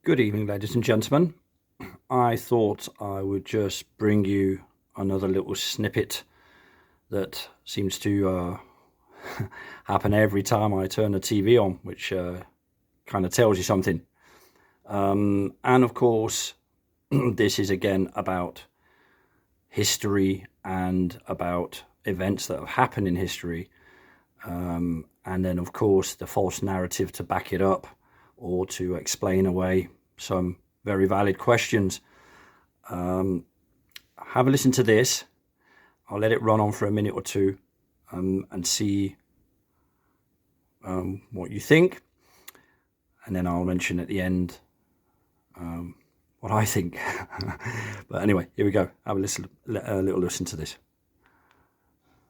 Good evening, ladies and gentlemen. I thought I would just bring you another little snippet that seems to happen every time I turn the TV on, which kind of tells you something. And of course, this is again about history and about events that have happened in history. And then, of course, the false narrative to back it up or to explain away some very valid questions. Have a listen to this. I'll let it run on for a minute or two and see what you think. And then I'll mention at the end what I think. But anyway, here we go. Have a little listen to this.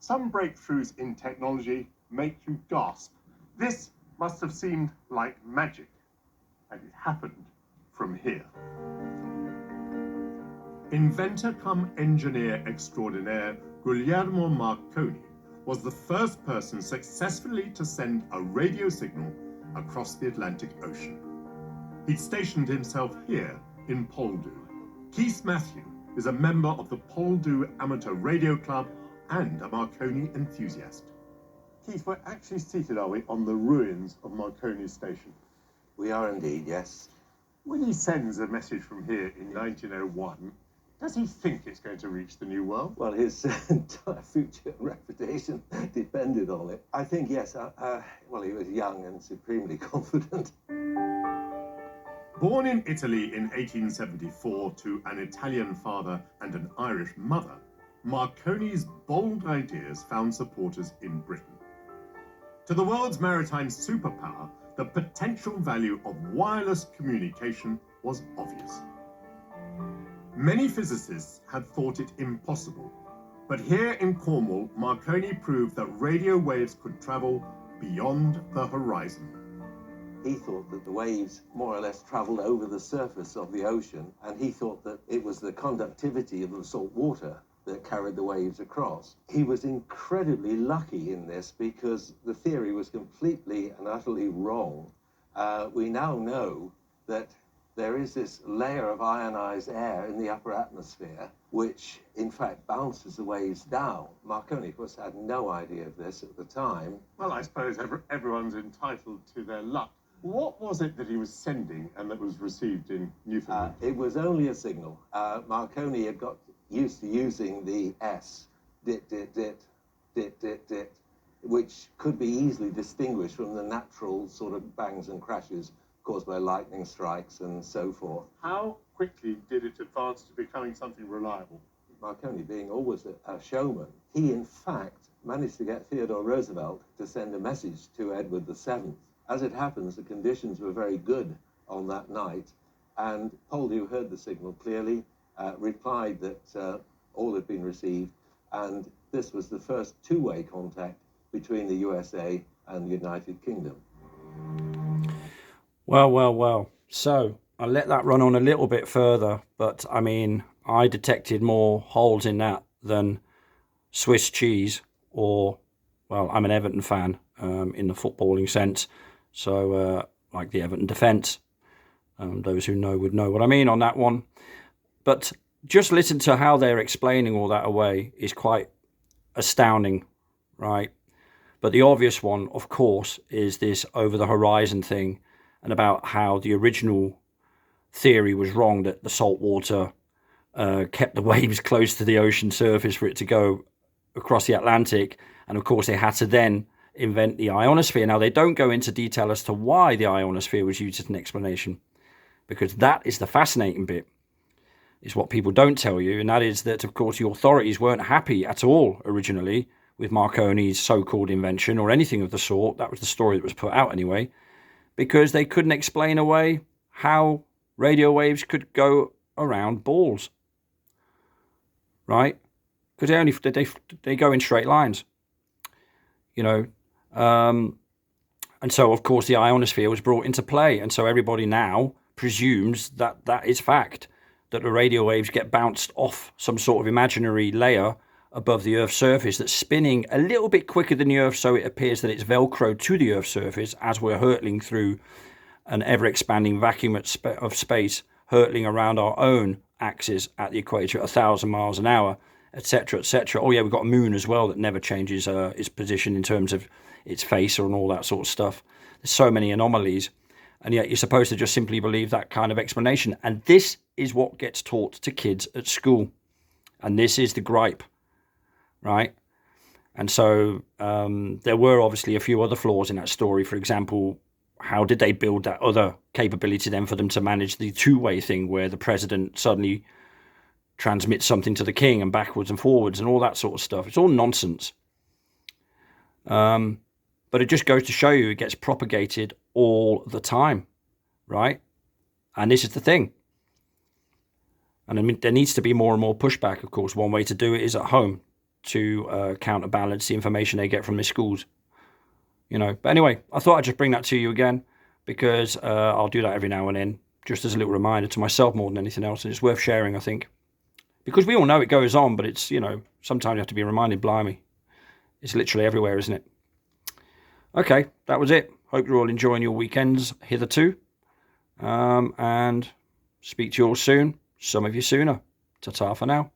Some breakthroughs in technology make you gasp. This must have seemed like magic, and it happened from here. Inventor cum engineer extraordinaire Guglielmo Marconi was the first person successfully to send a radio signal across the Atlantic Ocean. He'd stationed himself here in Poldhu. Keith Matthew is a member of the Poldhu Amateur Radio Club and a Marconi enthusiast. Keith, we're actually seated, are we, on the ruins of Marconi's station? We are indeed, yes. When he sends a message from here in 1901, does he think it's going to reach the New World? Well, his entire future and reputation depended on it. I think, yes. Well, he was young and supremely confident. Born in Italy in 1874 to an Italian father and an Irish mother, Marconi's bold ideas found supporters in Britain. To the world's maritime superpower, the potential value of wireless communication was obvious. Many physicists had thought it impossible, but here in Cornwall, Marconi proved that radio waves could travel beyond the horizon. He thought that the waves more or less traveled over the surface of the ocean, and he thought that it was the conductivity of the salt water that carried the waves across. He was incredibly lucky in this because the theory was completely and utterly wrong. We now know that there is this layer of ionized air in the upper atmosphere, which in fact bounces the waves down. Marconi, of course, had no idea of this at the time. Well, I suppose everyone's entitled to their luck. What was it that he was sending and that was received in Newfoundland? It was only a signal. Marconi had got used to using the S, dit, dit, dit, dit, dit, dit, which could be easily distinguished from the natural sort of bangs and crashes caused by lightning strikes and so forth. How quickly did it advance to becoming something reliable? Marconi, being always a showman, he in fact managed to get Theodore Roosevelt to send a message to Edward VII. As it happens, the conditions were very good on that night, and Poldhu heard the signal clearly, replied that all had been received, and this was the first two-way contact between the USA and the United Kingdom. Well. So I'll let that run on a little bit further, but I mean, I detected more holes in that than Swiss cheese or, well, I'm an Everton fan in the footballing sense. So like the Everton defence, those who know would know what I mean on that one. But just listen to how they're explaining all that away is quite astounding, right? But the obvious one, of course, is this over the horizon thing and about how the original theory was wrong, that the salt water kept the waves close to the ocean surface for it to go across the Atlantic. And of course, they had to then invent the ionosphere. Now, they don't go into detail as to why the ionosphere was used as an explanation, because that is the fascinating bit, is what people don't tell you. And that is that, of course, the authorities weren't happy at all originally with Marconi's so-called invention or anything of the sort. That was the story that was put out anyway, because they couldn't explain away how radio waves could go around balls, right? Because they go in straight lines, you know. And so, of course, the ionosphere was brought into play. And so everybody now presumes that that is fact, that the radio waves get bounced off some sort of imaginary layer above the Earth's surface that's spinning a little bit quicker than the Earth, so it appears that it's Velcro to the Earth's surface as we're hurtling through an ever-expanding vacuum of space hurtling around our own axis at the equator at 1,000 miles an hour, etc., etc. Oh yeah, we've got a moon as well that never changes its position in terms of its face and all that sort of stuff. There's so many anomalies, and yet you're supposed to just simply believe that kind of explanation. And this is what gets taught to kids at school, and this is the gripe, right? And so there were obviously a few other flaws in that story. For example, how did they build that other capability then for them to manage the two-way thing where the president suddenly transmits something to the king and backwards and forwards and all that sort of stuff? It's all nonsense. But it just goes to show you it gets propagated all the time, right? And this is the thing. And I mean, there needs to be more and more pushback, of course. One way to do it is at home to counterbalance the information they get from their schools. You know, but anyway, I thought I'd just bring that to you again because I'll do that every now and then, just as a little reminder to myself more than anything else. And it's worth sharing, I think, because we all know it goes on, but it's, you know, sometimes you have to be reminded, blimey, it's literally everywhere, isn't it? Okay, that was it. Hope you're all enjoying your weekends hitherto. And speak to you all soon. Some of you sooner. Ta-ta for now.